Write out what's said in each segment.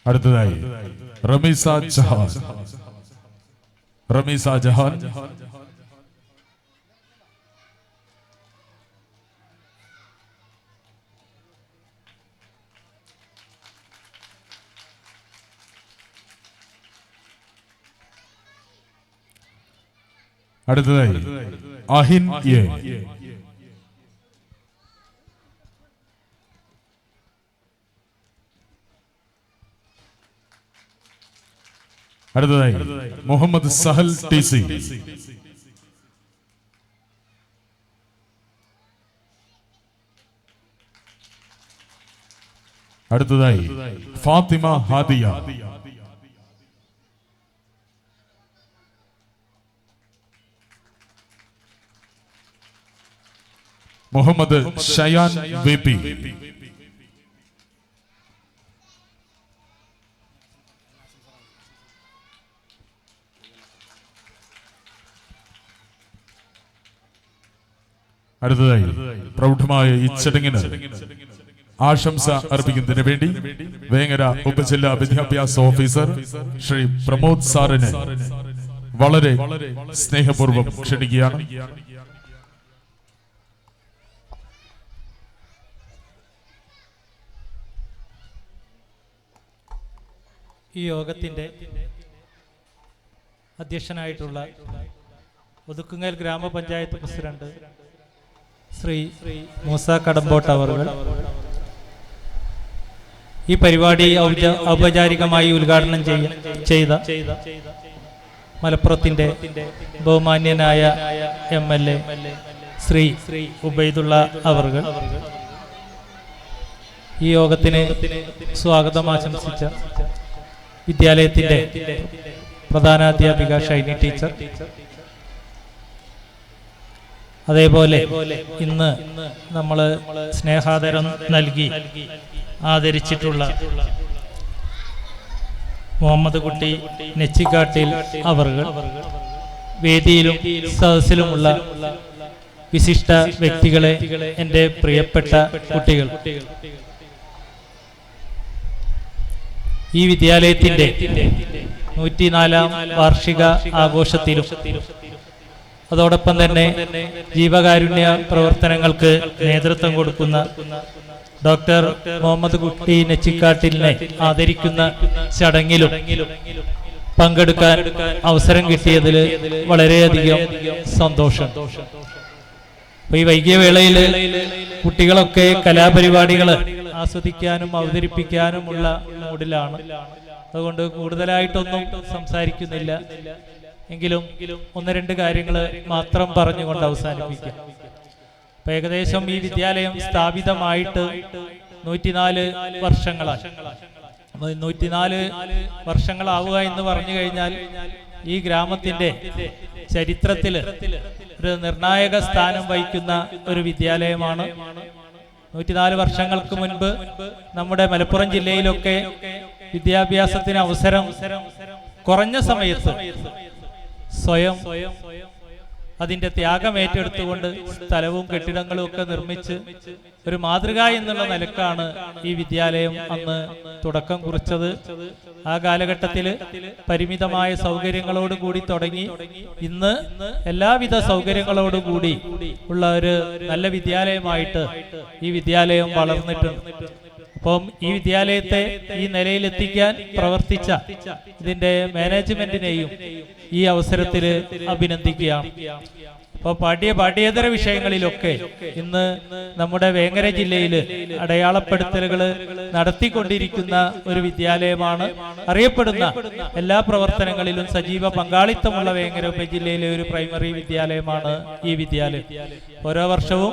അടുത്തതായി റമീസ ജഹാൻ. റമീസ ജഹാൻ അടുത്തതായി അഹിൻ എ. അടുത്തതായി മുഹമ്മദ് സഹൽ ടി സി. അടുത്തതായി ഫാത്തിമ ഹാദിയ. Muhammad Shayan V P. അടുത്തതായി പ്രൗഢമായ ഈ ചടങ്ങിന് ആശംസ അർപ്പിക്കുന്നതിന് വേണ്ടി വേങ്ങര ഉപജില്ലാ വിദ്യാഭ്യാസ ഓഫീസർ ശ്രീ പ്രമോദ് സാറിനെ വളരെ സ്നേഹപൂർവ്വം ക്ഷണിക്കുകയാണ്. ഈ യോഗത്തിന്റെ അധ്യക്ഷനായിട്ടുള്ള ഒതുക്കുങ്ങൽ ഗ്രാമപഞ്ചായത്ത് പ്രസിഡന്റ് ശ്രീ മൂസ കടമ്പോട്ട് അവർ ഈ പരിപാടി ഔപചാരികമായി ഉദ്ഘാടനം ചെയ്ത മലപ്പുറത്തിന്റെ ബഹുമാന്യനായ MLA ശ്രീ ഉബൈദുള്ള അവർ ഈ യോഗത്തിന് സ്വാഗതം ആശംസിച്ച വിദ്യാലയത്തിന്റെ പ്രധാനാധ്യാപിക ഷൈനി ടീച്ചർ, അതേപോലെ ഇന്ന് നമ്മൾ സ്നേഹാദരം നൽകി ആദരിച്ചിട്ടുള്ള മുഹമ്മദ് കുട്ടി നെച്ചിക്കാട്ടിൽ അവർ വേദിയിലും സദസ്സിലുമുള്ള വിശിഷ്ട വ്യക്തികളെ, എൻ്റെ പ്രിയപ്പെട്ട കുട്ടികൾ, ഈ വിദ്യാലയത്തിന്റെ 104ാം വാർഷിക ആഘോഷത്തിലും അതോടൊപ്പം തന്നെ ജീവകാരുണ്യ പ്രവർത്തനങ്ങൾക്ക് നേതൃത്വം കൊടുക്കുന്ന ഡോക്ടർ മുഹമ്മദ് കുട്ടി നെച്ചിക്കാട്ടിലിനെ ആദരിക്കുന്ന ചടങ്ങിലും പങ്കെടുക്കാൻ അവസരം കിട്ടിയതിൽ വളരെയധികം സന്തോഷം. ഈ വൈകിയ വേളയിൽ കുട്ടികളൊക്കെ കലാപരിപാടികൾ ആസ്വദിക്കാനും അവതരിപ്പിക്കാനുമുള്ള മൂഡിലാണ്. അതുകൊണ്ട് കൂടുതലായിട്ടൊന്നും സംസാരിക്കുന്നില്ല, എങ്കിലും ഒന്ന് രണ്ട് കാര്യങ്ങൾ മാത്രം പറഞ്ഞുകൊണ്ട് അവസാനിപ്പിക്കാം. അപ്പൊ ഏകദേശം ഈ വിദ്യാലയം സ്ഥാപിതമായിട്ട് 104 വർഷങ്ങളായി. 104 വർഷങ്ങളാവുക എന്ന് പറഞ്ഞു കഴിഞ്ഞാൽ ഈ ഗ്രാമത്തിന്റെ ചരിത്രത്തില് ഒരു നിർണായക സ്ഥാനം വഹിക്കുന്ന ഒരു വിദ്യാലയമാണ്. 104 വർഷങ്ങൾക്ക് മുൻപ് നമ്മുടെ മലപ്പുറം ജില്ലയിലൊക്കെ വിദ്യാഭ്യാസത്തിന് അവസരം കുറഞ്ഞ സമയത്ത് സ്വയം അതിന്റെ ത്യാഗം ഏറ്റെടുത്തുകൊണ്ട് സ്ഥലവും കെട്ടിടങ്ങളും ഒക്കെ നിർമ്മിച്ച് ഒരു മാതൃക എന്നുള്ള നിലക്കാണ് ഈ വിദ്യാലയം അന്ന് തുടക്കം കുറിച്ചത്. ആ കാലഘട്ടത്തില് പരിമിതമായ സൗകര്യങ്ങളോട് കൂടി തുടങ്ങി ഇന്ന് എല്ലാവിധ സൗകര്യങ്ങളോടുകൂടി ഉള്ള ഒരു നല്ല വിദ്യാലയമായിട്ട് ഈ വിദ്യാലയം വളർന്നിട്ടുണ്ട്. അപ്പം ഈ വിദ്യാലയത്തെ ഈ നിലയിലെത്തിക്കാൻ പ്രവർത്തിച്ച ഇതിന്റെ മാനേജ്മെന്റിനെയും ഈ അവസരത്തിൽ അഭിനന്ദിക്കുകയാണ്. അപ്പോൾ പാഠ്യേതര വിഷയങ്ങളിലൊക്കെ ഇന്ന് നമ്മുടെ വേങ്ങര ജില്ലയിൽ അടയാളപ്പെടുത്തലുകൾ നടത്തിക്കൊണ്ടിരിക്കുന്ന ഒരു വിദ്യാലയമാണ്. അറിയപ്പെടുന്ന എല്ലാ പ്രവർത്തനങ്ങളിലും സജീവ പങ്കാളിത്തമുള്ള വേങ്ങര ഉപജില്ലയിലെ ഒരു പ്രൈമറി വിദ്യാലയമാണ് ഈ വിദ്യാലയം. ഓരോ വർഷവും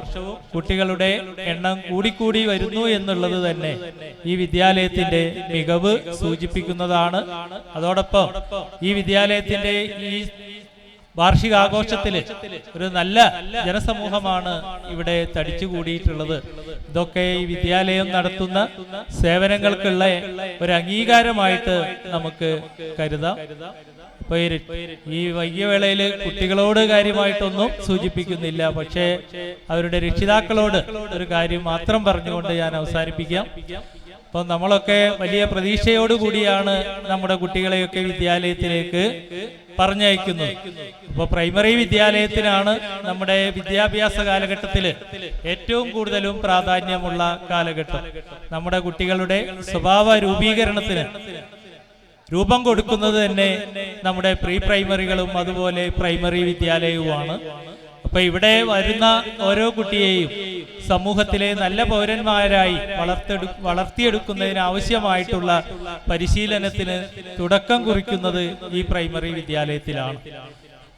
കുട്ടികളുടെ എണ്ണം കൂടിക്കൂടി വരുന്നു എന്നുള്ളത് തന്നെ ഈ വിദ്യാലയത്തിന്റെ മികവ് സൂചിപ്പിക്കുന്നതാണ്. അതോടൊപ്പം ഈ വിദ്യാലയത്തിന്റെ ഈ വാർഷികാഘോഷത്തില് ഒരു നല്ല ജനസമൂഹമാണ് ഇവിടെ തടിച്ചുകൂടിയിട്ടുള്ളത്. ഇതൊക്കെ ഈ വിദ്യാലയം നടത്തുന്ന സേവനങ്ങൾക്കുള്ള ഒരു അംഗീകാരമായിട്ട് നമുക്ക് കരുതാം. അപ്പൊ ഈ വൈകിയ വേളയില് കുട്ടികളോട് കാര്യമായിട്ടൊന്നും സൂചിപ്പിക്കുന്നില്ല, പക്ഷേ അവരുടെ രക്ഷിതാക്കളോട് ഒരു കാര്യം മാത്രം പറഞ്ഞുകൊണ്ട് ഞാൻ അവസാനിപ്പിക്കാം. അപ്പോൾ നമ്മളൊക്കെ വലിയ പ്രതീക്ഷയോടുകൂടിയാണ് നമ്മുടെ കുട്ടികളെയൊക്കെ വിദ്യാലയത്തിലേക്ക് പറഞ്ഞയക്കുന്നത്. അപ്പോൾ പ്രൈമറി വിദ്യാലയത്തിനാണ് നമ്മുടെ വിദ്യാഭ്യാസ കാലഘട്ടത്തിൽ ഏറ്റവും കൂടുതലും പ്രാധാന്യമുള്ള കാലഘട്ടം. നമ്മുടെ കുട്ടികളുടെ സ്വഭാവ രൂപീകരണത്തിന് രൂപം കൊടുക്കുന്നത് തന്നെ നമ്മുടെ പ്രീ പ്രൈമറികളും അതുപോലെ പ്രൈമറി വിദ്യാലയവുമാണ്. അപ്പൊ ഇവിടെ വരുന്ന ഓരോ കുട്ടിയെയും സമൂഹത്തിലെ നല്ല പൗരന്മാരായി വളർത്തിയെടുക്കുന്നതിന് ആവശ്യമായിട്ടുള്ള പരിശീലനത്തിന് തുടക്കം കുറിക്കുന്നത് ഈ പ്രൈമറി വിദ്യാലയത്തിലാണ്.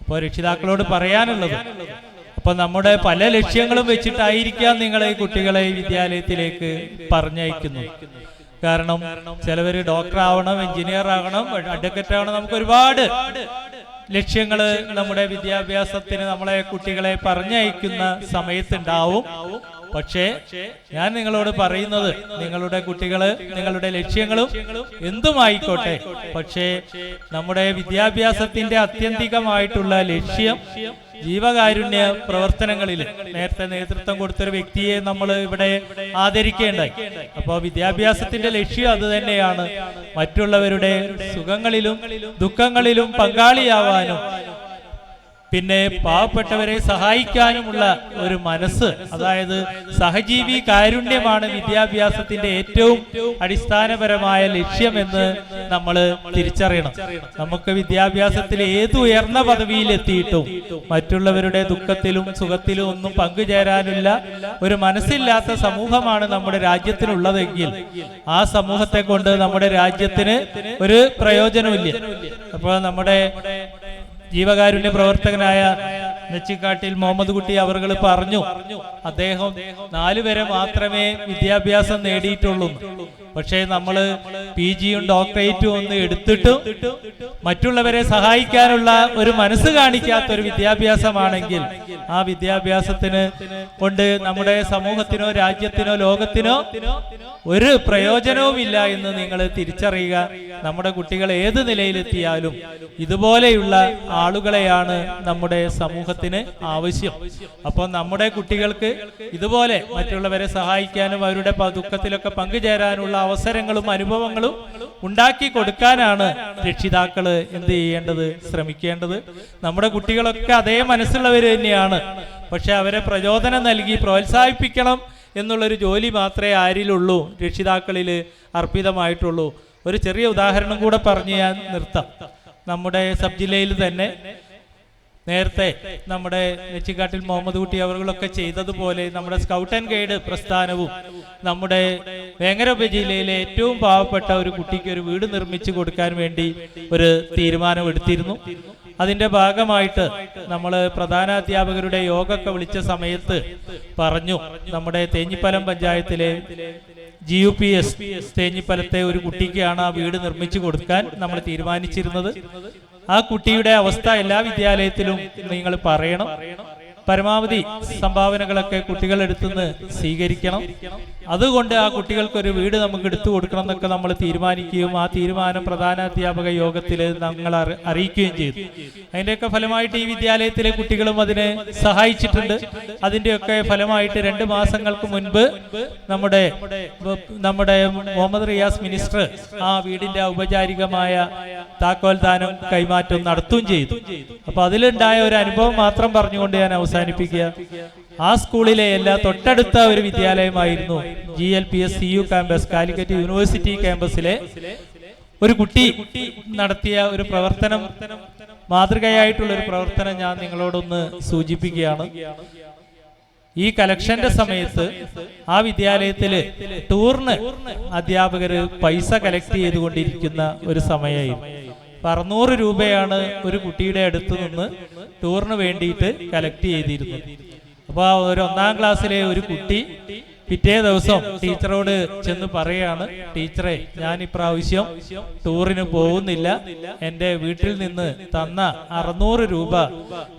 അപ്പോൾ രക്ഷിതാക്കളോട് പറയാനുള്ളത്, അപ്പൊ നമ്മുടെ പല ലക്ഷ്യങ്ങളും വെച്ചിട്ടായിരിക്കാം നിങ്ങളെ കുട്ടികളെ വിദ്യാലയത്തിലേക്ക് പറഞ്ഞയക്കുന്നു. കാരണം ചിലവര് ഡോക്ടർ ആവണം, എഞ്ചിനീയർ ആകണം, അഡ്വക്കേറ്റ് ആവണം, നമുക്ക് ഒരുപാട് ലക്ഷ്യങ്ങള് നമ്മുടെ വിദ്യാഭ്യാസത്തിന് നമ്മളെ കുട്ടികളെ പറഞ്ഞയക്കുന്ന സമയത്തുണ്ടാവും. പക്ഷേ ഞാൻ നിങ്ങളോട് പറയുന്നത്, നിങ്ങളുടെ കുട്ടികള് നിങ്ങളുടെ ലക്ഷ്യങ്ങളും എന്തുമായിക്കോട്ടെ, പക്ഷേ നമ്മുടെ വിദ്യാഭ്യാസത്തിന്റെ ആത്യന്തികമായിട്ടുള്ള ലക്ഷ്യം ജീവകാരുണ്യ പ്രവർത്തനങ്ങളിൽ നേരത്തെ നേതൃത്വം കൊടുത്തൊരു വ്യക്തിയെ നമ്മൾ ഇവിടെ ആദരിക്കേണ്ടായി. അപ്പോൾ വിദ്യാഭ്യാസത്തിന്റെ ലക്ഷ്യം അത് തന്നെയാണ്. മറ്റുള്ളവരുടെ സുഖങ്ങളിലും ദുഃഖങ്ങളിലും പങ്കാളിയാവാനും പിന്നെ പാവപ്പെട്ടവരെ സഹായിക്കാനുമുള്ള ഒരു മനസ്സ്, അതായത് സഹജീവി കാരുണ്യമാണ് വിദ്യാഭ്യാസത്തിന്റെ ഏറ്റവും അടിസ്ഥാനപരമായ ലക്ഷ്യമെന്ന് നമ്മൾ തിരിച്ചറിയണം. നമുക്ക് വിദ്യാഭ്യാസത്തിൽ ഏത് ഉയർന്ന പദവിയിലെത്തിയിട്ടും മറ്റുള്ളവരുടെ ദുഃഖത്തിലും സുഖത്തിലും ഒന്നും പങ്കുചേരാനുള്ള ഒരു മനസ്സില്ലാത്ത സമൂഹമാണ് നമ്മുടെ രാജ്യത്തിനുള്ളതെങ്കിൽ ആ സമൂഹത്തെ കൊണ്ട് നമ്മുടെ രാജ്യത്തിന് ഒരു പ്രയോജനമില്ല. അപ്പോൾ നമ്മുടെ ജീവകാരുണ്യ പ്രവർത്തകനായ നെച്ചിക്കാട്ടിൽ മുഹമ്മദ് കുട്ടി അവർകൾ പറഞ്ഞു, അദ്ദേഹം 4 വരെ മാത്രമേ വിദ്യാഭ്യാസം നേടിയിട്ടുള്ളൂ. പക്ഷേ നമ്മള് PGയും ഡോക്ടറേറ്റും ഒന്ന് എടുത്തിട്ടും മറ്റുള്ളവരെ സഹായിക്കാനുള്ള ഒരു മനസ്സ് കാണിക്കാത്ത ഒരു വിദ്യാഭ്യാസമാണെങ്കിൽ ആ വിദ്യാഭ്യാസത്തിന് കൊണ്ട് നമ്മുടെ സമൂഹത്തിനോ രാജ്യത്തിനോ ലോകത്തിനോ ഒരു പ്രയോജനവുമില്ല എന്ന് നിങ്ങൾ തിരിച്ചറിയുക. നമ്മുടെ കുട്ടികൾ ഏത് നിലയിലെത്തിയാലും ഇതുപോലെയുള്ള ആളുകളെയാണ് നമ്മുടെ സമൂഹത്തിന് ആവശ്യം. അപ്പോൾ നമ്മുടെ കുട്ടികൾക്ക് ഇതുപോലെ മറ്റുള്ളവരെ സഹായിക്കാനും അവരുടെ ദുഃഖത്തിലൊക്കെ പങ്കുചേരാനുള്ള അവസരങ്ങളും അനുഭവങ്ങളും ഉണ്ടാക്കി കൊടുക്കാനാണ് രക്ഷിതാക്കള് എന്ത് ചെയ്യേണ്ടത്, ശ്രമിക്കേണ്ടത്. നമ്മുടെ കുട്ടികളൊക്കെ അതേ മനസ്സുള്ളവർ തന്നെയാണ്. പക്ഷെ അവരെ പ്രചോദനം നൽകി പ്രോത്സാഹിപ്പിക്കണം എന്നുള്ളൊരു ജോലി മാത്രമേ ആരിലുള്ളൂ, രക്ഷിതാക്കളിൽ അർപ്പിതമായിട്ടുള്ളൂ. ഒരു ചെറിയ ഉദാഹരണം കൂടെ പറഞ്ഞ് ഞാൻ നിർത്താം. നമ്മുടെ സബ് ജില്ലയിൽ തന്നെ നേരത്തെ നമ്മുടെ നെച്ചിക്കാട്ടിൽ മുഹമ്മദ് കുട്ടി അവர்களൊക്കെ ചെയ്തതുപോലെ നമ്മുടെ സ്കൗട്ട് ആൻഡ് ഗൈഡ് പ്രസ്ഥാനവും നമ്മുടെ വേങ്ങര ഉപജില്ലയിലെ ഏറ്റവും പാവപ്പെട്ട ഒരു കുട്ടിക്ക് ഒരു വീട് നിർമ്മിച്ചു കൊടുക്കാൻ വേണ്ടി ഒരു തീരുമാനം എടുത്തിരുന്നു. അതിന്റെ ഭാഗമായിട്ട് നമ്മൾ പ്രധാനാധ്യാപകരുടെ യോഗമൊക്കെ വിളിച്ച സമയത്ത് പറഞ്ഞു, നമ്മുടെ തേഞ്ഞിപ്പലം പഞ്ചായത്തിലെ GUPS തേഞ്ഞിപ്പലത്തെ ഒരു കുട്ടിക്കാണ് ആ വീട് നിർമ്മിച്ചു കൊടുക്കാൻ നമ്മൾ തീരുമാനിച്ചിരുന്നത്. ആ കുട്ടിയുടെ അവസ്ഥ എല്ലാ വിദ്യാലയത്തിലും നിങ്ങൾ പറയണം. പരമാവധി സംഭാവനകളൊക്കെ കുട്ടികളെടുത്തുനിന്ന് സ്വീകരിക്കണം. അതുകൊണ്ട് ആ കുട്ടികൾക്കൊരു വീട് നമുക്ക് എടുത്തു കൊടുക്കണം എന്നൊക്കെ നമ്മൾ തീരുമാനിക്കുകയും ആ തീരുമാനം പ്രധാനാധ്യാപക യോഗത്തിൽ ഞങ്ങൾ അറിയിക്കുകയും ചെയ്തു. അതിൻ്റെയൊക്കെ ഫലമായിട്ട് ഈ വിദ്യാലയത്തിലെ കുട്ടികളും അതിനെ സഹായിച്ചിട്ടുണ്ട്. അതിൻ്റെയൊക്കെ ഫലമായിട്ട് 2 മാസങ്ങൾക്ക് മുൻപ് നമ്മുടെ മുഹമ്മദ് റിയാസ് മിനിസ്റ്റർ ആ വീടിന്റെ ഔപചാരികമായ താക്കോൽദാനം കൈമാറ്റം നടത്തുകയും ചെയ്തു. അപ്പൊ അതിലുണ്ടായ ഒരു അനുഭവം മാത്രം പറഞ്ഞുകൊണ്ട് ഞാൻ അവസാനിപ്പിക്കുക. ആ സ്കൂളിലെ തൊട്ടടുത്ത ഒരു വിദ്യാലയമായിരുന്നു GLPS CU campus, Calicut university ക്യാമ്പസിലെ ഒരു കുട്ടി നടത്തിയ ഒരു പ്രവർത്തനം, മാതൃകയായിട്ടുള്ള ഒരു പ്രവർത്തനം ഞാൻ നിങ്ങളോടൊന്ന് സൂചിപ്പിക്കുകയാണ്. ഈ കലക്ഷന്റെ സമയത്ത് ആ വിദ്യാലയത്തില് ടൂറിന് അധ്യാപകര് പൈസ കളക്ട് ചെയ്തുകൊണ്ടിരിക്കുന്ന ഒരു സമയമായിരുന്നു. 600 രൂപയാണ് ഒരു കുട്ടിയുടെ അടുത്ത് നിന്ന് ടൂറിന് വേണ്ടിയിട്ട് കളക്ട് ചെയ്തിരുന്നത്. അപ്പൊ ഒരു 1ാം ക്ലാസ്സിലെ ഒരു കുട്ടി പിറ്റേ ദിവസം ടീച്ചറോട് ചെന്ന് പറയാണ്, ടീച്ചറെ ഞാൻ ഇപ്രാവശ്യം ടൂറിന് പോകുന്നില്ല, എൻ്റെ വീട്ടിൽ നിന്ന് തന്ന 600 രൂപ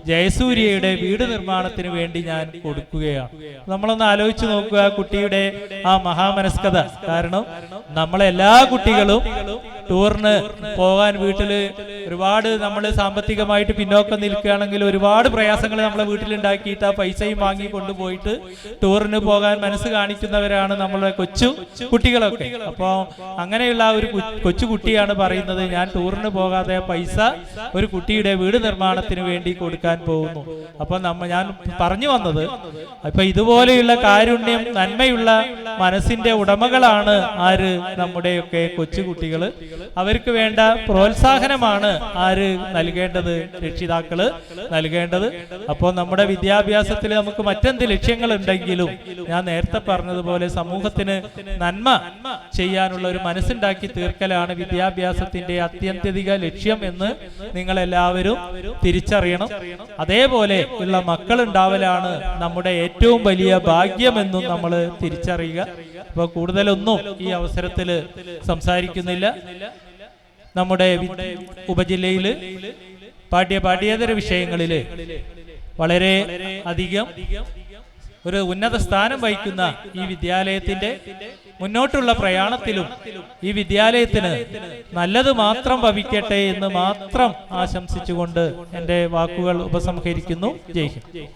ജയസൂര്യയുടെ വീട് നിർമ്മാണത്തിന് വേണ്ടി ഞാൻ കൊടുക്കുകയാണ്. നമ്മളൊന്ന് ആലോചിച്ച് നോക്കുക കുട്ടിയുടെ ആ മഹാമനസ്കത. കാരണം നമ്മളെല്ലാ കുട്ടികളും ടൂറിന് പോകാൻ വീട്ടില് ഒരുപാട് നമ്മൾ സാമ്പത്തികമായിട്ട് പിന്നോക്കം നിൽക്കുകയാണെങ്കിൽ ഒരുപാട് പ്രയാസങ്ങൾ നമ്മളെ വീട്ടിലുണ്ടാക്കിയിട്ട് ആ പൈസയും വാങ്ങി കൊണ്ടുപോയിട്ട് ടൂറിന് പോകാൻ മനസ്സ് കാണിക്കുന്നവരാണ് നമ്മളെ കുട്ടികളൊക്കെ. അപ്പോൾ അങ്ങനെയുള്ള ഒരു കൊച്ചു കുട്ടിയാണ് പറയുന്നത്, ഞാൻ ടൂറിന് പോകാതെ പൈസ ഒരു കുട്ടിയുടെ വീട് നിർമ്മാണത്തിന് വേണ്ടി കൊടുക്കാൻ പോകുന്നു. അപ്പൊ ഞാൻ പറഞ്ഞു വന്നത്, ഇപ്പൊ ഇതുപോലെയുള്ള കാരുണ്യം, നന്മയുള്ള മനസ്സിന്റെ ഉടമകളാണ് ആര്? നമ്മുടെയൊക്കെ കൊച്ചുകുട്ടികൾ. അവർക്ക് വേണ്ട പ്രോത്സാഹനമാണ് ആര് നൽകേണ്ടത്? രക്ഷിതാക്കള് നൽകേണ്ടത്. അപ്പോൾ നമ്മുടെ വിദ്യാഭ്യാസത്തിൽ നമുക്ക് മറ്റെന്ത് ലക്ഷ്യങ്ങൾ ഉണ്ടെങ്കിലും ഞാൻ നേരത്തെ പറഞ്ഞതുപോലെ സമൂഹത്തിന് നന്മ ചെയ്യാനുള്ള ഒരു മനസ്സുണ്ടാക്കി തീർക്കലാണ് വിദ്യാഭ്യാസത്തിന്റെ അത്യന്തിക ലക്ഷ്യം എന്ന് നിങ്ങൾ എല്ലാവരും തിരിച്ചറിയണം. അതേപോലെ ഉള്ള മക്കൾ ഉണ്ടാവലാണ് നമ്മുടെ ഏറ്റവും വലിയ ഭാഗ്യമെന്നും നമ്മൾ തിരിച്ചറിയുക. അപ്പൊ കൂടുതലൊന്നും ഈ അവസരത്തിൽ സംസാരിക്കുന്നില്ല. നമ്മുടെ ഉപജില്ലയില് പാഠ്യേതര വിഷയങ്ങളില് വളരെ അധികം ഒരു ഉന്നത സ്ഥാനം വഹിക്കുന്ന ഈ വിദ്യാലയത്തിന്റെ മുന്നോട്ടുള്ള പ്രയാണത്തിലും ഈ വിദ്യാലയത്തിന് നല്ലത് മാത്രം ഭവിക്കട്ടെ എന്ന് മാത്രം ആശംസിച്ചുകൊണ്ട് എൻ്റെ വാക്കുകൾ ഉപസംഹരിക്കുന്നു. ജയ് ഹിന്ദ്.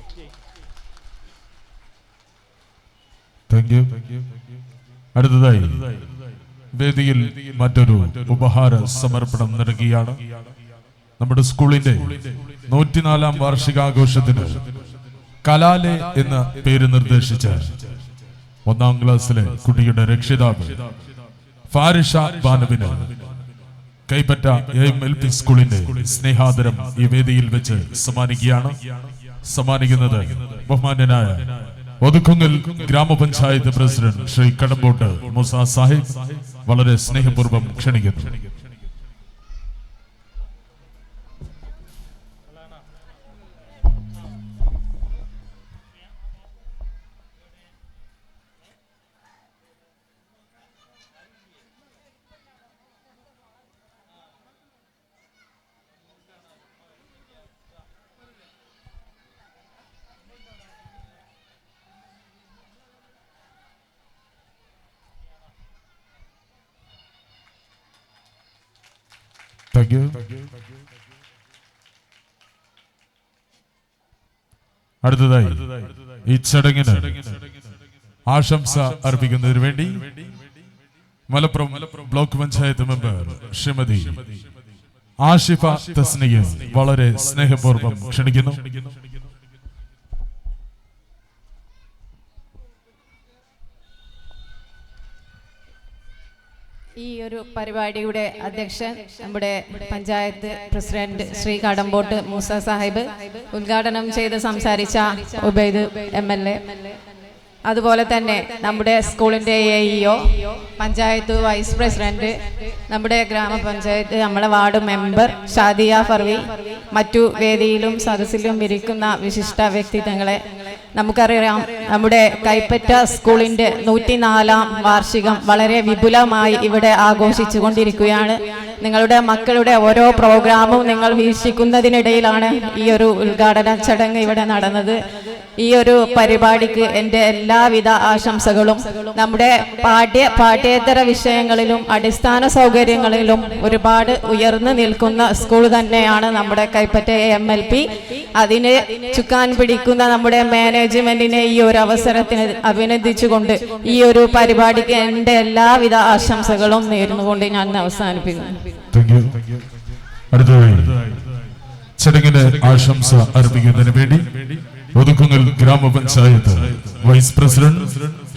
അടുത്തതായി വേദിയിൽ മറ്റൊരു ഉപഹാര സമർപ്പണം നൽകുകയാണ്. നമ്മുടെ സ്കൂളിന്റെ 104-ാം വാർഷികാഘോഷത്തിന് കലാലെ എന്ന പേര് നിർദ്ദേശിച്ച് 1ാം ക്ലാസ്സിലെ കുട്ടിയുടെ രക്ഷിതാവ് ഫാരിഷ ബാനുവിന് കൈപ്പറ്റ AMLP സ്കൂളിന്റെ സ്നേഹാദരം ഈ വേദിയിൽ വെച്ച് സമ്മാനിക്കുന്നത് ബഹുമാന്യനായ ഒതുക്കുങ്ങൽ ഗ്രാമപഞ്ചായത്ത് പ്രസിഡന്റ് ശ്രീ കടമ്പോട്ട് മൂസ സാഹിബ് വളരെ സ്നേഹപൂർവ്വം ക്ഷണിക്കുന്നു. അടുത്തതായി ഈ ചടങ്ങിന് ആശംസ അർപ്പിക്കുന്നതിന് വേണ്ടി മലപ്പുറം ബ്ലോക്ക് പഞ്ചായത്ത് മെമ്പർ ശ്രീമതി ആഷിഫ തസ്നിയെ വളരെ സ്നേഹപൂർവ്വം ക്ഷണിക്കുന്നു. ഈ ഒരു പരിപാടിയുടെ അധ്യക്ഷൻ നമ്മുടെ പഞ്ചായത്ത് പ്രസിഡന്റ് ശ്രീ കടമ്പോട്ട് മൂസ സാഹിബ്, ഉദ്ഘാടനം ചെയ്ത് സംസാരിച്ച ഉബൈദ് MLA, അതുപോലെ തന്നെ നമ്മുടെ സ്കൂളിന്റെ AEO, പഞ്ചായത്ത് വൈസ് പ്രസിഡന്റ്, നമ്മുടെ ഗ്രാമപഞ്ചായത്ത് നമ്മളെ വാർഡ് മെമ്പർ ഷാദിയ ഫർവി, മറ്റു വേദിയിലും സദസ്സിലും ഇരിക്കുന്ന വിശിഷ്ട വ്യക്തിത്വങ്ങളെ, നമുക്കറിയാം നമ്മുടെ കൈപ്പറ്റ സ്കൂളിന്റെ 104-ാം വാർഷികം വളരെ വിപുലമായി ഇവിടെ ആഘോഷിച്ചു കൊണ്ടിരിക്കുകയാണ്. നിങ്ങളുടെ മക്കളുടെ ഓരോ പ്രോഗ്രാമും നിങ്ങൾ വീക്ഷിക്കുന്നതിനിടയിലാണ് ഈ ഒരു ഉദ്ഘാടന ചടങ്ങ് ഇവിടെ നടന്നത്. ഈ ഒരു പരിപാടിക്ക് എൻ്റെ എല്ലാവിധ ആശംസകളും. നമ്മുടെ പാഠ്യേതര വിഷയങ്ങളിലും അടിസ്ഥാന സൗകര്യങ്ങളിലും ഒരുപാട് ഉയർന്നു നിൽക്കുന്ന സ്കൂൾ തന്നെയാണ് നമ്മുടെ കൈപ്പറ്റ AMLP. അതിന് ചുക്കാൻ പിടിക്കുന്ന നമ്മുടെ മാനേജ്മെന്റിനെ ഈ ഒരു അവസരത്തിന് അഭിനന്ദിച്ചുകൊണ്ട് ഈ ഒരു പരിപാടിക്ക് എൻ്റെ എല്ലാവിധ ആശംസകളും നേർന്നുകൊണ്ട് ഞാൻ അവസാനിപ്പിക്കുന്നു. ചടങ്ങിന് ആശംസ അർപ്പിക്കുന്നതിന് വേണ്ടി ഒതുക്കുങ്ങൽ ഗ്രാമപഞ്ചായത്ത് വൈസ് പ്രസിഡന്റ്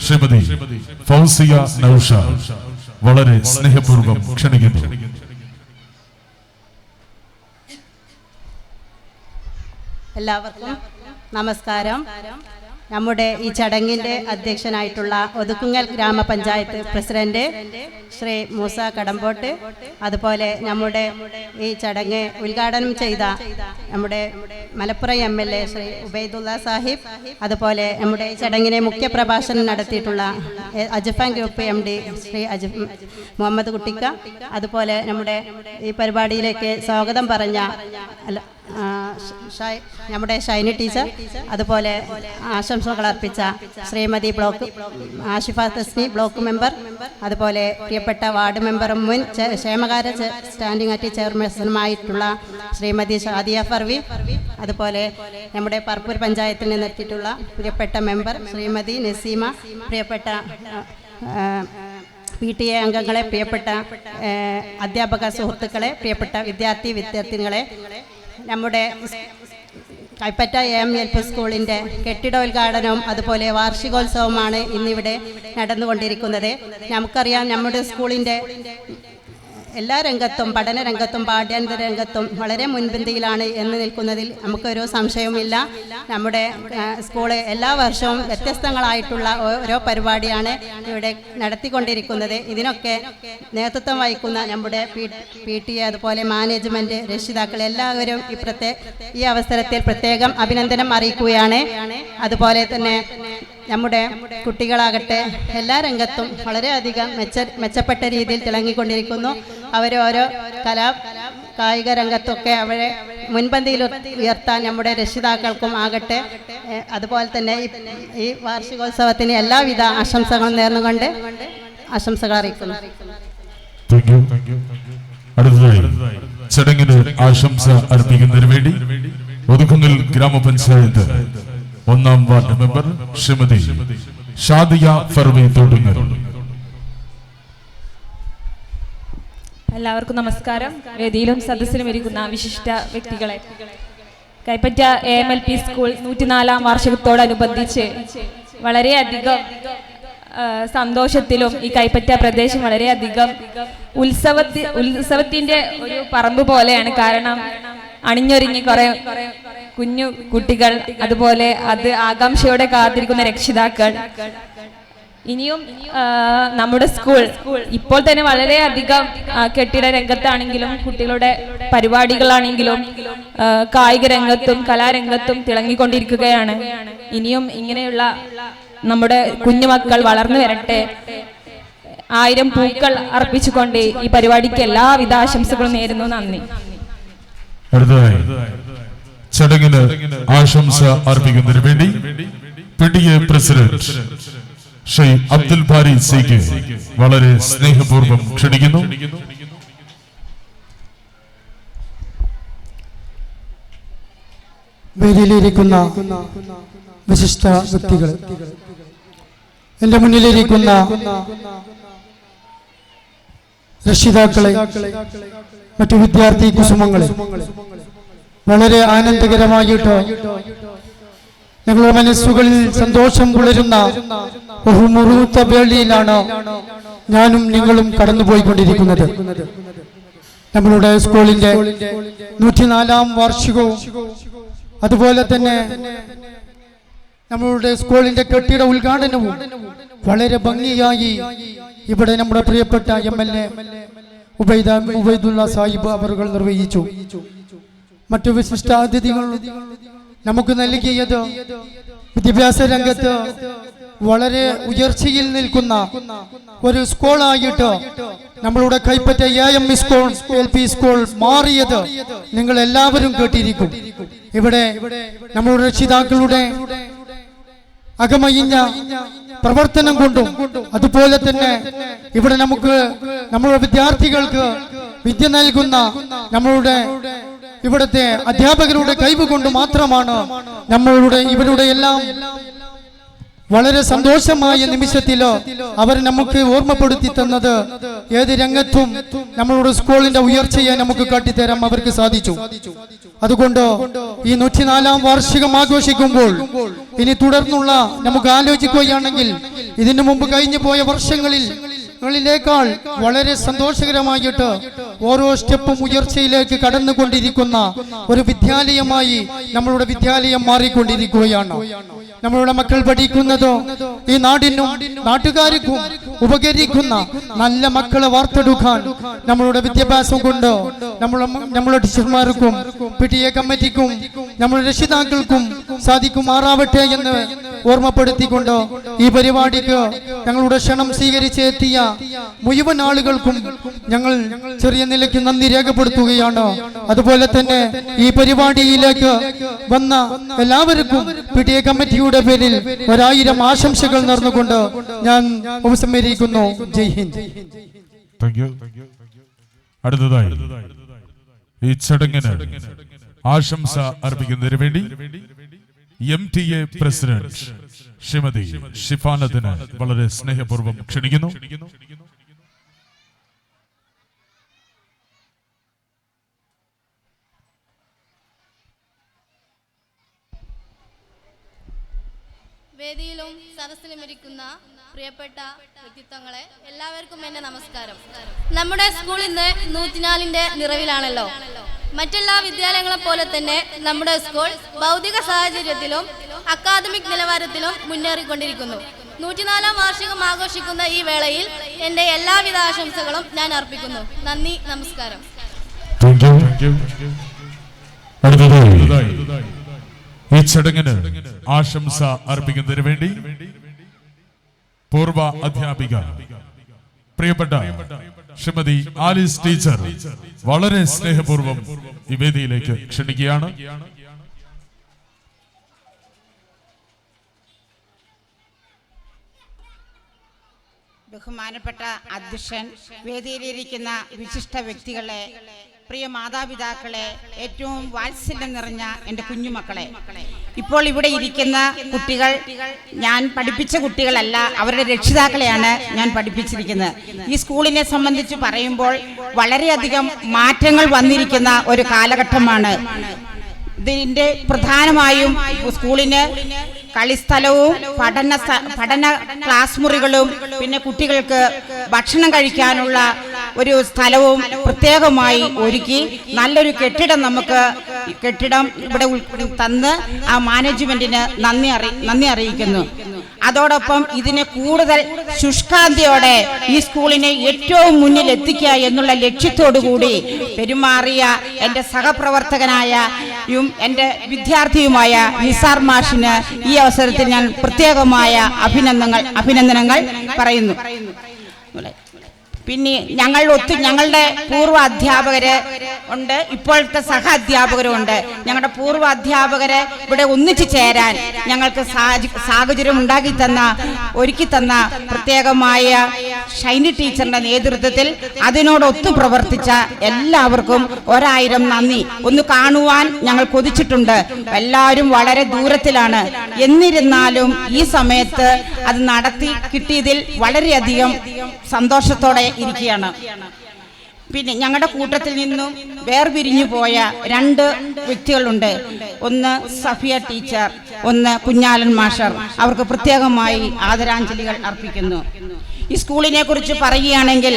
ശ്രീമതി ഫൗസിയ നൌഷാദ് വളരെ സ്നേഹപൂർവ്വം ക്ഷണിക്കുന്നു. എല്ലാവർക്കും നമസ്കാരം. നമ്മുടെ ഈ ചടങ്ങിൻ്റെ അധ്യക്ഷനായിട്ടുള്ള ഒതുക്കുങ്ങൽ ഗ്രാമപഞ്ചായത്ത് പ്രസിഡന്റ് ശ്രീ മൂസ കടമ്പോട്ട്, അതുപോലെ നമ്മുടെ ഈ ചടങ്ങ് ഉദ്ഘാടനം ചെയ്ത നമ്മുടെ മലപ്പുറം MLA ശ്രീ ഉബൈദുള്ള സാഹിബ്, അതുപോലെ നമ്മുടെ ഈ ചടങ്ങിനെ മുഖ്യപ്രഭാഷണം നടത്തിയിട്ടുള്ള അജഫാൻ ഗ്രൂപ്പ് MD ശ്രീ മുഹമ്മദ് കുട്ടിക്ക, അതുപോലെ നമ്മുടെ ഈ പരിപാടിയിലേക്ക് സ്വാഗതം പറഞ്ഞ നമ്മുടെ ഷൈനി ടീച്ചർ, അതുപോലെ ആശംസകൾ അർപ്പിച്ച ശ്രീമതി ആഷിഫ തസ്നി ബ്ലോക്ക് മെമ്പർ, അതുപോലെ പ്രിയപ്പെട്ട വാർഡ് മെമ്പറും മുൻ ക്ഷേമകാര്യ സ്റ്റാൻഡിംഗ് കമ്മിറ്റി ചെയർപേഴ്സണുമായിട്ടുള്ള ശ്രീമതി ഷാദിയ ഫർവി, അതുപോലെ നമ്മുടെ പറപ്പൂർ പഞ്ചായത്തിൽ നിന്നെത്തിയിട്ടുള്ള പ്രിയപ്പെട്ട മെമ്പർ ശ്രീമതി നസീമ, പ്രിയപ്പെട്ട PTA അംഗങ്ങളെ, പ്രിയപ്പെട്ട അധ്യാപക സുഹൃത്തുക്കളെ, പ്രിയപ്പെട്ട വിദ്യാർത്ഥിനികളെ, നമ്മുടെ കൈപ്പറ്റ AM-LP സ്കൂളിൻ്റെ കെട്ടിടോദ്ഘാടനവും അതുപോലെ വാർഷികോത്സവമാണ് ഇന്നിവിടെ നടന്നുകൊണ്ടിരിക്കുന്നത്. നമുക്കറിയാം, നമ്മുടെ സ്കൂളിൻ്റെ എല്ലാ രംഗത്തും, പഠന രംഗത്തും പാഠ്യാന്തര രംഗത്തും വളരെ മുൻപന്തിയിലാണ് എന്ന് നിൽക്കുന്നതിൽ നമുക്കൊരു സംശയവുമില്ല. നമ്മുടെ സ്കൂള് എല്ലാ വർഷവും വ്യത്യസ്തങ്ങളായിട്ടുള്ള ഓരോ പരിപാടിയാണ് ഇവിടെ നടത്തിക്കൊണ്ടിരിക്കുന്നത്. ഇതിനൊക്കെ നേതൃത്വം വഹിക്കുന്ന നമ്മുടെ PTA, അതുപോലെ മാനേജ്മെൻറ്റ്, രക്ഷിതാക്കൾ എല്ലാവരും ഈ അവസരത്തിൽ പ്രത്യേകം അഭിനന്ദനം അറിയിക്കുകയാണ്. അതുപോലെ തന്നെ നമ്മുടെ കുട്ടികളാകട്ടെ എല്ലാ രംഗത്തും വളരെയധികം മെച്ചപ്പെട്ട രീതിയിൽ തിളങ്ങിക്കൊണ്ടിരിക്കുന്നു. അവരോരോ കായിക രംഗത്തൊക്കെ അവരെ മുൻപന്തിയിൽ ഉയർത്താൻ നമ്മുടെ രക്ഷിതാക്കൾക്കും ആകട്ടെ. അതുപോലെ തന്നെ ഈ വാർഷികോത്സവത്തിന് എല്ലാവിധ ആശംസകളും നേർന്നുകൊണ്ട് ആശംസകൾ അറിയിക്കുന്നു. അടുത്തതായി ചടങ്ങിന് ആശംസ അർപ്പിക്കുന്നതിന് വേണ്ടി ഒതുക്കുങ്ങൽ ഗ്രാമപഞ്ചായത്ത് 1-ാം വാർഡ് മെമ്പർ ശ്രീമതി ഷാദിയ ഫർവി തോട്ടുങ്ങൽ. എല്ലാവർക്കും നമസ്കാരം. വേദിയിലും സദസ്സിലും ഇരിക്കുന്ന വിശിഷ്ട വ്യക്തികളെ, കൈപ്പറ്റ AM-LP സ്കൂൾ 104-ാം വാർഷികത്തോടനുബന്ധിച്ച് വളരെയധികം സന്തോഷത്തിലും ഈ കൈപ്പറ്റ പ്രദേശം വളരെയധികം ഉത്സവത്തിന്റെ ഒരു പറമ്പ് പോലെയാണ്. കാരണം അണിഞ്ഞൊരുങ്ങി കുറെ കുഞ്ഞു കുട്ടികൾ, അതുപോലെ അത് ആകാംക്ഷയോടെ കാത്തിരിക്കുന്ന രക്ഷിതാക്കൾ. ഇനിയും നമ്മുടെ സ്കൂൾ ഇപ്പോൾ തന്നെ വളരെയധികം കെട്ടിട രംഗത്താണെങ്കിലും കുട്ടികളുടെ പരിപാടികളാണെങ്കിലും കായിക രംഗത്തും കലാരംഗത്തും തിളങ്ങിക്കൊണ്ടിരിക്കുകയാണ്. ഇനിയും ഇങ്ങനെയുള്ള നമ്മുടെ കുഞ്ഞുമക്കൾ വളർന്നു വരട്ടെ. 1000 പൂക്കൾ അർപ്പിച്ചുകൊണ്ട് ഈ പരിപാടിക്ക് എല്ലാവിധ ആശംസകളും നേരുന്നു. നന്ദി. അടുത്തതായി ചടങ്ങിന് ആശംസ അർപ്പിക്കുന്നതിന് വേണ്ടി PTA പ്രസിഡന്റ് ശ്രീ അബ്ദുൽ ബാരി സിക്ക് വളരെ സ്നേഹപൂർവ്വം ക്ഷണിക്കുന്നു. വേദിയിലിരിക്കുന്ന വിശിഷ്ട വ്യക്തികൾ, എന്റെ മുന്നിലിരിക്കുന്ന രക്ഷിതാക്കളെ, മറ്റു വിദ്യാർത്ഥി കുസുമങ്ങളെ, വളരെ ആനന്ദകരമായിട്ട് ഞങ്ങളുടെ മനസ്സുകളിൽ സന്തോഷം പുലരുന്ന ബഹുമുഹൂർത്ത വേളയിലാണ് ഞാനും നിങ്ങളും കടന്നുപോയിക്കൊണ്ടിരിക്കുന്നത്. നമ്മളുടെ സ്കൂളിന്റെ 104-ാം വാർഷികവും അതുപോലെ തന്നെ നമ്മളുടെ സ്കൂളിന്റെ കെട്ടിട ഉദ്ഘാടനവും വളരെ ഭംഗിയായി ഇവിടെ നമ്മുടെ പ്രിയപ്പെട്ട MLA ഉബൈദുള്ള സാഹിബ് അവർ നിർവഹിച്ചു. മറ്റു വിശിഷ്ട അതിഥികൾ നമുക്ക് നൽകിയത് വിദ്യാഭ്യാസ രംഗത്ത് വളരെ ഉയർച്ചയിൽ നിൽക്കുന്ന ഒരു സ്കൂളായിട്ട് നമ്മളുടെ കൈപ്പറ്റ AM-LP സ്കൂൾ മാറിയത് നിങ്ങൾ എല്ലാവരും കേട്ടിരിക്കും. ഇവിടെ നമ്മളുടെ രക്ഷിതാക്കളുടെ അകമയിഞ്ഞ പ്രവർത്തനം കൊണ്ടും അതുപോലെ തന്നെ ഇവിടെ നമുക്ക് നമ്മുടെ വിദ്യാർത്ഥികൾക്ക് വിദ്യ നൽകുന്ന നമ്മളുടെ ഇവിടുത്തെ അധ്യാപകരുടെ കഴിവ് കൊണ്ട് മാത്രമാണ് ഇവരുടെ എല്ലാം വളരെ സന്തോഷമായ നിമിഷത്തിലോ അവർ നമുക്ക് ഓർമ്മപ്പെടുത്തി തന്നത്. ഏത് രംഗത്തും നമ്മളുടെ സ്കൂളിന്റെ ഉയർച്ചയെ നമുക്ക് കാട്ടിത്തരാൻ അവർക്ക് സാധിച്ചു. അതുകൊണ്ട് ഈ 104-ാം വാർഷികം ആഘോഷിക്കുമ്പോൾ ഇനി തുടർന്നുള്ള നമുക്ക് ആലോചിക്കുകയാണെങ്കിൽ ഇതിനു മുമ്പ് കഴിഞ്ഞു പോയ വർഷങ്ങളിലേക്കാൾ വളരെ സന്തോഷകരമായിട്ട് ഓരോ സ്റ്റെപ്പും ഉയർച്ചയിലേക്ക് കടന്നുകൊണ്ടിരിക്കുന്ന ഒരു വിദ്യാലയമായി നമ്മളുടെ വിദ്യാലയം മാറിക്കൊണ്ടിരിക്കുകയാണ്. നമ്മളുടെ മക്കൾ പഠിക്കുന്നതോ ഈ നാടിനും നാട്ടുകാർക്കും ഉപകരിക്കുന്ന നല്ല മക്കളെ വാർത്തെടുക്കാൻ നമ്മളുടെ വിദ്യാഭ്യാസം കൊണ്ട് നമ്മളുടെ ടീച്ചർമാർക്കും PTA കമ്മിറ്റിക്കും നമ്മുടെ രക്ഷിതാക്കൾക്കും സാധിക്കുമാറാവട്ടെ എന്ന് ഓർമ്മപ്പെടുത്തിക്കൊണ്ട് ഈ പരിപാടിക്ക് ഞങ്ങളുടെ ക്ഷണം സ്വീകരിച്ചെത്തിയ മുഴുവൻ ആളുകൾക്കും ഞങ്ങൾ ചെറിയ നിലയ്ക്ക് നന്ദി രേഖപ്പെടുത്തുകയാണ്. അതുപോലെ തന്നെ ഈ പരിപാടിയിലേക്ക് വന്ന എല്ലാവർക്കും PTA കമ്മിറ്റിയുടെ പേരിൽ 1000 ആശംസകൾ നേർന്നുകൊണ്ട് ഞാൻ ഉപസംഹരിക്കുന്നു. ജയ് ഹിന്ദ്. അടുത്തതായി ഈ ചടങ്ങിന് ആശംസ അർപ്പിക്കുന്നതിന് വേണ്ടി MTA പ്രസിഡന്റ് ശ്രീമതി ഷിഫാനത്തിനെ വളരെ സ്നേഹപൂർവ്വം ക്ഷണിക്കുന്നു. വേദിയിലും സദസ്സിലും ഇരിക്കുന്ന പ്രിയപ്പെട്ട വ്യക്തിത്വങ്ങളെ എല്ലാവർക്കും എന്റെ നമസ്കാരം. നമ്മുടെ സ്കൂൾ ഇന്ന് 104ന്റെ നിറവിലാണല്ലോ. മറ്റെല്ലാ വിദ്യാലയങ്ങളെ പോലെ തന്നെ നമ്മുടെ സ്കൂൾ ഭൗതിക സാഹചര്യത്തിലും അക്കാദമിക് നിലവാരത്തിലും മുന്നേറിക്കൊണ്ടിരിക്കുന്നു. 104ാം വാർഷികം ആഘോഷിക്കുന്ന ഈ വേളയിൽ എന്റെ എല്ലാവിധ ആശംസകളും ഞാൻ അർപ്പിക്കുന്നു. നന്ദി, നമസ്കാരം. ഈ ചടങ്ങിന് ആശംസ അർപ്പിക്കുന്നതിന് വേണ്ടി പൂർവ അധ്യാപിക പ്രിയപ്പെട്ട ശ്രീമതി ആലിസ് ടീച്ചർ വളരെ സ്നേഹപൂർവ്വം ഈ വേദിയിലേക്ക് ക്ഷണിക്കുകയാണ്. ബഹുമാനപ്പെട്ട അധ്യക്ഷൻ, വേദിയിലിരിക്കുന്ന വിശിഷ്ട വ്യക്തികളെ, പ്രിയ മാതാപിതാക്കളെ, ഏറ്റവും വാത്സല്യം നിറഞ്ഞ എൻ്റെ കുഞ്ഞുമക്കളെ, ഇപ്പോൾ ഇവിടെ ഇരിക്കുന്ന കുട്ടികൾ ഞാൻ പഠിപ്പിച്ച കുട്ടികളല്ല, അവരുടെ രക്ഷിതാക്കളെയാണ് ഞാൻ പഠിപ്പിച്ചിരിക്കുന്നത്. ഈ സ്കൂളിനെ സംബന്ധിച്ച് പറയുമ്പോൾ വളരെയധികം മാറ്റങ്ങൾ വന്നിരിക്കുന്ന ഒരു കാലഘട്ടമാണ്. ഇതിൻ്റെ പ്രധാനമായും സ്കൂളിന് കളിസ്ഥലവും പഠന ക്ലാസ് മുറികളും പിന്നെ കുട്ടികൾക്ക് ഭക്ഷണം കഴിക്കാനുള്ള ഒരു സ്ഥലവും പ്രത്യേകമായി ഒരുക്കി നല്ലൊരു കെട്ടിടം ഇവിടെ തന്ന് ആ മാനേജ്മെന്റിന് നന്ദി അറിയിക്കുന്നു. അതോടൊപ്പം ഇതിനെ കൂടുതൽ ശുഷ്കാന്തിയോടെ ഈ സ്കൂളിനെ ഏറ്റവും മുന്നിൽ എത്തിക്കുക എന്നുള്ള ലക്ഷ്യത്തോടു കൂടി പെരുമാറിയ എൻ്റെ സഹപ്രവർത്തകനായ എൻ്റെ വിദ്യാർത്ഥിയുമായ നിസാർ മാഷിന് ഈ അവസരത്തിൽ ഞാൻ പ്രത്യേകമായ അഭിനന്ദനങ്ങൾ പറയുന്നു. പിന്നെ ഞങ്ങളുടെ പൂർവ്വ അധ്യാപകര് ഉണ്ട്, ഇപ്പോഴത്തെ സഹ അധ്യാപകരും ഉണ്ട്. ഞങ്ങളുടെ പൂർവ്വ അധ്യാപകരെ ഇവിടെ ഒന്നിച്ചു ചേരാൻ ഞങ്ങൾക്ക് സാഹചര്യം ഒരുക്കി തന്ന പ്രത്യേകമായ ഷൈനി ടീച്ചറിന്റെ നേതൃത്വത്തിൽ അതിനോടൊത്തു പ്രവർത്തിച്ച എല്ലാവർക്കും 1000 നന്ദി. ഒന്ന് കാണുവാൻ ഞങ്ങൾ കൊതിച്ചിട്ടുണ്ട്. എല്ലാവരും വളരെ ദൂരത്തിലാണ്. എന്നിരുന്നാലും ഈ സമയത്ത് അത് നടത്തി കിട്ടിയതിൽ വളരെയധികം സന്തോഷത്തോടെ ഇരിക്കുകയാണ്. പിന്നെ ഞങ്ങളുടെ കൂട്ടത്തിൽ നിന്നും വേർപിരിഞ്ഞു പോയ 2 വ്യക്തികളുണ്ട്. ഒന്ന് സഫിയ ടീച്ചർ, ഒന്ന് കുഞ്ഞാലൻ മാഷർ. അവർക്ക് പ്രത്യേകമായി ആദരാഞ്ജലികൾ അർപ്പിക്കുന്നു. ഈ സ്കൂളിനെ കുറിച്ച് പറയുകയാണെങ്കിൽ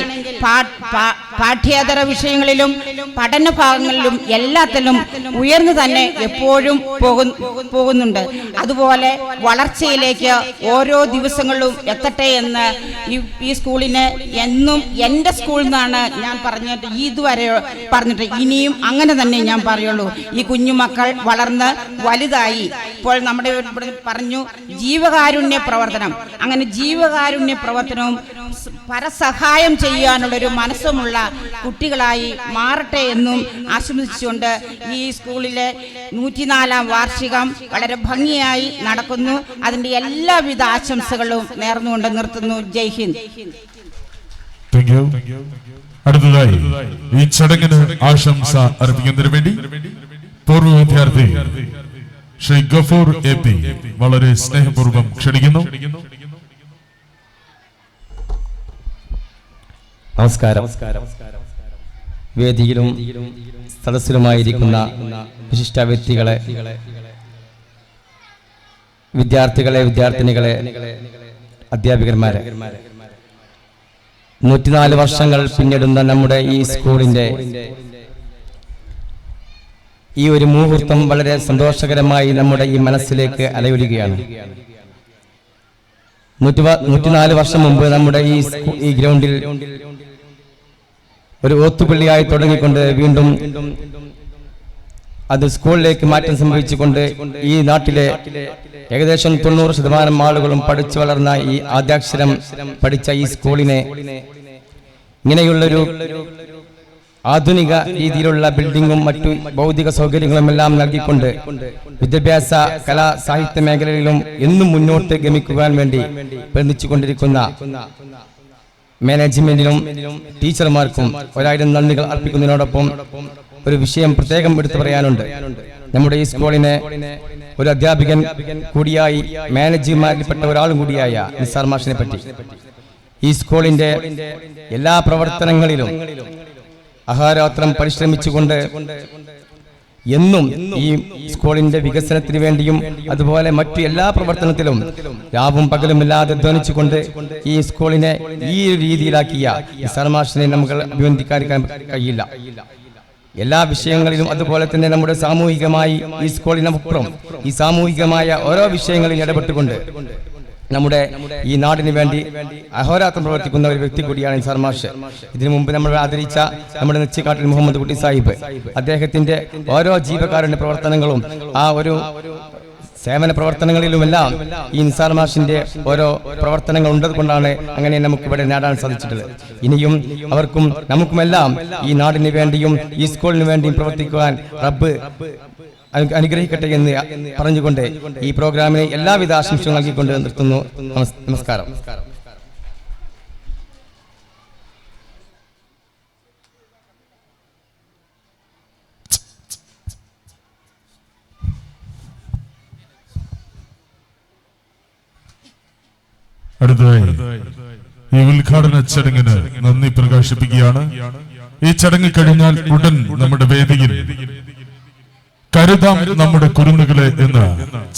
പാഠ്യേതര വിഷയങ്ങളിലും പഠന ഭാഗങ്ങളിലും എല്ലാത്തിലും ഉയർന്നു തന്നെ എപ്പോഴും പോകുന്നുണ്ട്. അതുപോലെ വളർച്ചയിലേക്ക് ഓരോ ദിവസങ്ങളിലും എത്തട്ടെ എന്ന് ഈ സ്കൂളിന് എന്നും എൻ്റെ സ്കൂളിൽ നിന്നാണ് ഞാൻ ഇതുവരെ പറഞ്ഞിട്ട് ഇനിയും അങ്ങനെ തന്നെ ഞാൻ പറയുള്ളൂ. ഈ കുഞ്ഞുമക്കൾ വളർന്ന് വലുതായി ഇപ്പോൾ നമ്മുടെ പറഞ്ഞു ജീവകാരുണ്യ പ്രവർത്തനം, അങ്ങനെ ജീവകാരുണ്യ പ്രവർത്തനവും പരസഹായം ചെയ്യാനുള്ളൊരു മനസ്സുമുള്ള കുട്ടികളായി മാറട്ടെ എന്നും ആശംസിച്ചുകൊണ്ട് ഈ സ്കൂളിലെ 104ാം വാർഷികം വളരെ ഭംഗിയായി നടക്കുന്നു. അതിൻ്റെ എല്ലാവിധ ആശംസകളും നേർന്നുകൊണ്ട് നിർത്തുന്നു. ജയ് ഹിന്ദ്. അടുത്തതായി ഈ ചടങ്ങിന് ആശംസ അർപ്പിക്കുന്നതിന് വേണ്ടി പൂർവ്വ വിദ്യാർത്ഥി ശ്രീ ഗഫൂർ AP വളരെ സ്നേഹപൂർവ്വം ക്ഷണിക്കുന്നു. നമസ്കാരം. വേദിയിലും സദസ്സിലുമായിരിക്കുന്ന വിശിഷ്ട വ്യക്തികളെ, വിദ്യാർത്ഥികളെ, വിദ്യാർത്ഥിനികളെ, അധ്യാപകന്മാരെ, 104 വർഷങ്ങൾ പിന്നിടുന്ന നമ്മുടെ ഈ സ്കൂളിന്റെ ഈ ഒരു മുഹൂർത്തം വളരെ സന്തോഷകരമായി നമ്മുടെ ഈ മനസ്സിലേക്ക് അലയൊലിക്കുകയാണ്. 104 വർഷം മുമ്പ് നമ്മുടെ ഈ ഗ്രൗണ്ടിൽ ഒരു ഓത്തുപള്ളിയായി തുടങ്ങിക്കൊണ്ട് വീണ്ടും അത് സ്കൂളിലേക്ക് മാറ്റം സംഭവിച്ചുകൊണ്ട് ഈ നാട്ടിലെ ഏകദേശം 90% ആളുകളും പഠിച്ചു വളർന്ന ഈ ആദ്യാക്ഷരം പഠിച്ച ഈ സ്കൂളിനെ ഇങ്ങനെയുള്ളൊരു ആധുനിക രീതിയിലുള്ള ബിൽഡിങ്ങും മറ്റു ഭൗതിക സൗകര്യങ്ങളും എല്ലാം നൽകിക്കൊണ്ട് വിദ്യാഭ്യാസ കലാ സാഹിത്യ മേഖലയിലും എന്നും മുന്നോട്ട് ഗമിക്കുവാൻ വേണ്ടി പ്രയത്നിച്ചുകൊണ്ടിരിക്കുന്ന മാനേജ്മെന്റിനും ടീച്ചർമാർക്കും 1000 നന്ദികൾ അർപ്പിക്കുന്നതിനോടൊപ്പം ഒരു വിഷയം പ്രത്യേകം എടുത്തു പറയാനുണ്ട്. നമ്മുടെ ഈ സ്കൂളിനെ ഒരു അധ്യാപകൻ കൂടിയായി മാനേജ്മെന്റിൽപ്പെട്ട ഒരാളും കൂടിയായ നിസാർ മാഷിനെ പറ്റി ഈ സ്കൂളിന്റെ എല്ലാ പ്രവർത്തനങ്ങളിലും അഹോരാത്രം പരിശ്രമിച്ചുകൊണ്ട് എന്നും ഈ സ്കൂളിന്റെ വികസനത്തിന് വേണ്ടിയും അതുപോലെ മറ്റു എല്ലാ പ്രവർത്തനത്തിലും രാവും പകലുമില്ലാതെ ധ്വനിച്ചുകൊണ്ട് ഈ സ്കൂളിനെ ഈ രീതിയിലാക്കിയ നിസാർ മാഷിനെ നമുക്ക് അഭിനന്ദിക്കാൻ കഴിയില്ല. എല്ലാ വിഷയങ്ങളിലും അതുപോലെ തന്നെ നമ്മുടെ സാമൂഹികമായി ഈ സ്കൂളിനപ്പുറം ഈ സാമൂഹികമായ ഓരോ വിഷയങ്ങളിൽ ഇടപെട്ടുകൊണ്ട് നമ്മുടെ ഈ നാടിന് വേണ്ടി അഹോരാത്രം പ്രവർത്തിക്കുന്ന ഒരു വ്യക്തി കൂടിയാണ് നിസാർ മാഷ്. ഇതിനു മുമ്പ് നമ്മൾ ആദരിച്ച നമ്മുടെ നെച്ചിക്കാട്ടിൽ മുഹമ്മദ് കുട്ടി സാഹിബ്, അദ്ദേഹത്തിന്റെ ഓരോ ജീവകാരുണ്യ പ്രവർത്തനങ്ങളും ആ ഒരു സേവന പ്രവർത്തനങ്ങളിലുമെല്ലാം ഈ നിസാർ മാഷിന്റെ ഓരോ പ്രവർത്തനങ്ങൾ ഉള്ളതുകൊണ്ടാണ് അങ്ങനെ നമുക്ക് ഇവിടെ നേടാൻ സാധിച്ചിട്ടുള്ളത്. ഇനിയും അവർക്കും നമുക്കുമെല്ലാം ഈ നാടിന് വേണ്ടിയും ഈ സ്കൂളിന് വേണ്ടിയും പ്രവർത്തിക്കുവാൻ റബ്ബ് അനുഗ്രഹിക്കട്ടെ എന്ന് പറഞ്ഞുകൊണ്ട് ഈ പ്രോഗ്രാമിന് എല്ലാവിധ ആശംസകൾ നൽകിക്കൊണ്ട് നിർത്തുന്നു. നമസ്കാരം. അടുത്തതായി ഈ ഉദ്ഘാടന ചടങ്ങിന് നന്ദി പ്രകാശിപ്പിക്കുകയാണ്. ഈ ചടങ്ങ് കഴിഞ്ഞാൽ ഉടൻ നമ്മുടെ വേദിയിൽ കരുതാം നമ്മുടെ കുരുന്നുകളെ എന്ന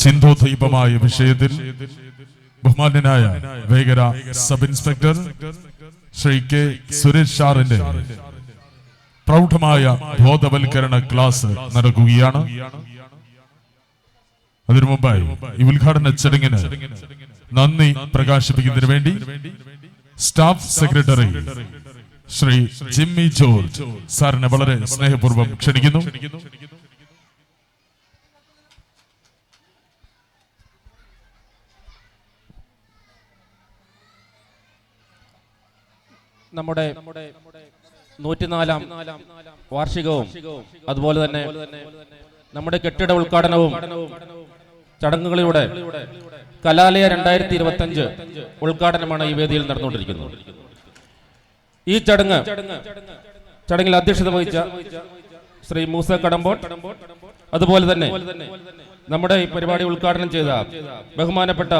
ചിന്തോദ്ദീപമായ വിഷയത്തിൽ ബഹുമാന്യനായ Vengara sub inspector Shri K Suresh സാറിന്റെ പ്രൗഢമായ ബോധവൽക്കരണ ക്ലാസ് നടക്കുകയാണ്. അതിനു മുമ്പായി ഈ ഉദ്ഘാടന ചടങ്ങിന് നന്ദി പ്രകാശിപ്പിക്കുന്നതിന് വേണ്ടി സ്റ്റാഫ് സെക്രട്ടറി ശ്രീ ജിമ്മി ജോർജ് സാറിനെ വളരെ സ്നേഹപൂർവ്വം ക്ഷണിക്കുന്നു. നമ്മുടെ 104-ാം വാർഷികവും അതുപോലെ തന്നെ നമ്മുടെ കെട്ടിട ഉദ്ഘാടനവും ചടങ്ങുകളിലൂടെ കലാലയ 2025 ഉദ്ഘാടനമാണ് ഈ വേദിയിൽ നടന്നുകൊണ്ടിരിക്കുന്നത്. ഈ ചടങ്ങിൽ അധ്യക്ഷത വഹിച്ച ശ്രീ മൂസ കടമ്പോട്ട്, അതുപോലെ തന്നെ നമ്മുടെ ഈ പരിപാടി ഉദ്ഘാടനം ചെയ്ത ബഹുമാനപ്പെട്ട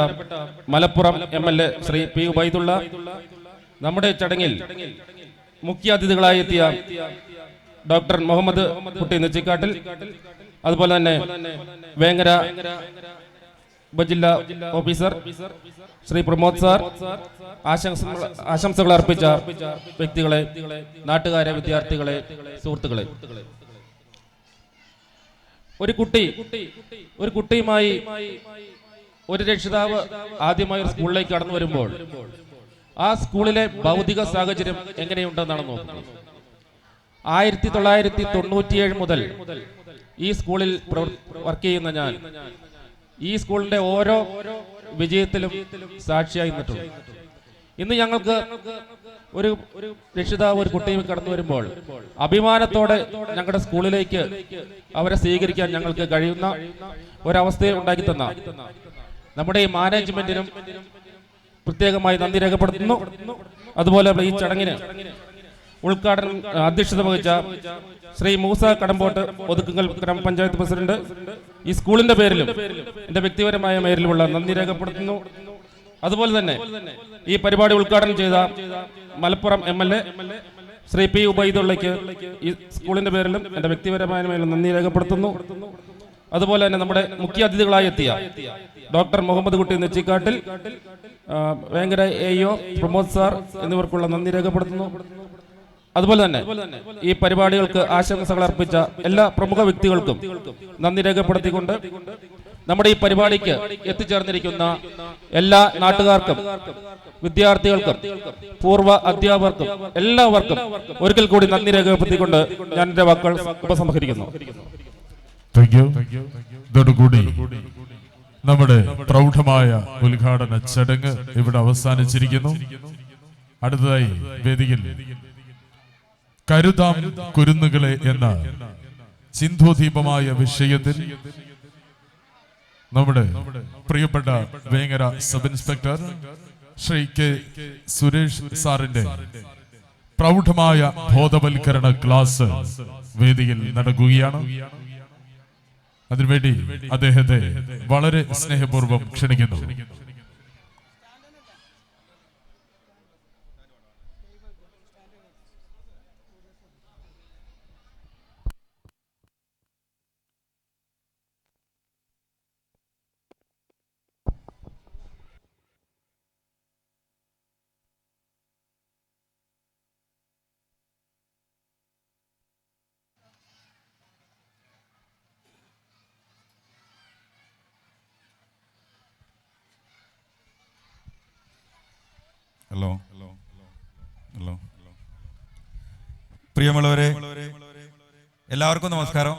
മലപ്പുറം MLA ശ്രീ പി ഉബൈദുള്ള, നമ്മുടെ ചടങ്ങിൽ മുഖ്യ അതിഥികളായി എത്തിയ ഡോക്ടർ മുഹമ്മദ് കുട്ടി നെച്ചിക്കാട്ടിൽ, അതുപോലെ തന്നെ വേങ്ങര ഉപജില്ലാ ഓഫീസർ ശ്രീ പ്രമോദ് സാർ, ആശംസകൾ അർപ്പിച്ച വ്യക്തികളെ, നാട്ടുകാരെ, വിദ്യാർത്ഥികളെ, സുഹൃത്തുക്കളെ, ഒരു കുട്ടിയുമായി ഒരു രക്ഷിതാവ് ആദ്യമായി ഒരു സ്കൂളിലേക്ക് കടന്നു വരുമ്പോൾ ആ സ്കൂളിലെ ഭൗതിക സാഹചര്യം എങ്ങനെയുണ്ടെന്നാണ് നോക്കുന്നത്. 1997 മുതൽ ഈ സ്കൂളിൽ വർക്ക് ചെയ്യുന്ന ഞാൻ ഈ സ്കൂളിന്റെ ഓരോ വിജയത്തിലും സാക്ഷിയായി നിന്നിട്ടുണ്ട്. ഇന്ന് ഞങ്ങൾക്ക് ഒരു രക്ഷിതാവ് ഒരു കുട്ടിയെ കടന്നു വരുമ്പോൾ അഭിമാനത്തോടെ ഞങ്ങളുടെ സ്കൂളിലേക്ക് അവരെ സ്വീകരിക്കാൻ ഞങ്ങൾക്ക് കഴിയുന്ന ഒരവസ്ഥയെ ഉണ്ടാക്കി തന്ന നമ്മുടെ ഈ മാനേജ്മെന്റിനും പ്രത്യേകമായി നന്ദി രേഖപ്പെടുത്തുന്നു. അതുപോലെ ഈ ചടങ്ങിന് ഉദ്ഘാടനം അധ്യക്ഷത വഹിച്ച ശ്രീ മൂസ കടമ്പോട്ട്, ഒതുക്കുങ്ങൽ ഗ്രാമപഞ്ചായത്ത് പ്രസിഡന്റ്, ഈ സ്കൂളിന്റെ പേരിലും എന്റെ വ്യക്തിപരമായ പേരിലുമുള്ള നന്ദി രേഖപ്പെടുത്തുന്നു. അതുപോലെ തന്നെ ഈ പരിപാടി ഉദ്ഘാടനം ചെയ്ത മലപ്പുറം MLA ശ്രീ പി ഉബൈദുള്ളയ്ക്ക് ഈ സ്കൂളിന്റെ പേരിലും എന്റെ വ്യക്തിപരമായ പേരിലും നന്ദി രേഖപ്പെടുത്തുന്നു. അതുപോലെ തന്നെ നമ്മുടെ മുഖ്യ അതിഥികളായി എത്തിയ ഡോക്ടർ മുഹമ്മദ് കുട്ടി നെച്ചിക്കാട്ടിൽ, വേങ്ങര AO പ്രമോദ് സാർ എന്നിവർക്കുള്ള നന്ദി രേഖപ്പെടുത്തുന്നു. അതുപോലെ തന്നെ ഈ പരിപാടികൾക്ക് ആശംസകൾ അർപ്പിച്ച എല്ലാ പ്രമുഖ വ്യക്തികൾക്കും നന്ദി രേഖപ്പെടുത്തിക്കൊണ്ട് നമ്മുടെ ഈ പരിപാടിക്ക് എത്തിച്ചേർന്നിരിക്കുന്ന എല്ലാ നാട്ടുകാർക്കും, വിദ്യാർത്ഥികൾക്കും, പൂർവ്വ അധ്യാപകർക്കും എല്ലാവർക്കും ഒരിക്കൽ കൂടി നന്ദി രേഖപ്പെടുത്തിക്കൊണ്ട് ഞാൻ എന്റെ വാക്കുകൾ ഉപസംഹരിക്കുന്നു. Thank you. ഇതോടുകൂടി നമ്മുടെ പ്രൗഢമായ ഉദ്ഘാടന ചടങ്ങ് ഇവിടെ അവസാനിച്ചിരിക്കുന്നു. അടുത്തതായി വേദിയിൽ കരുതാം കുരുന്നുകളെ എന്ന സിന്ധുദീപമായ വിഷയത്തിൽ നമ്മുടെ പ്രിയപ്പെട്ട Vengara sub inspector Shri K Suresh സാറിന്റെ പ്രൗഢമായ ബോധവൽക്കരണ ക്ലാസ് വേദിയിൽ നടക്കുകയാണ്. അതിനുവേണ്ടി അദ്ദേഹത്തെ വളരെ സ്നേഹപൂർവ്വം ക്ഷണിക്കുന്നു. ഹലോ ഹലോ പ്രിയമുള്ളവരെ, എല്ലാവർക്കും നമസ്കാരം.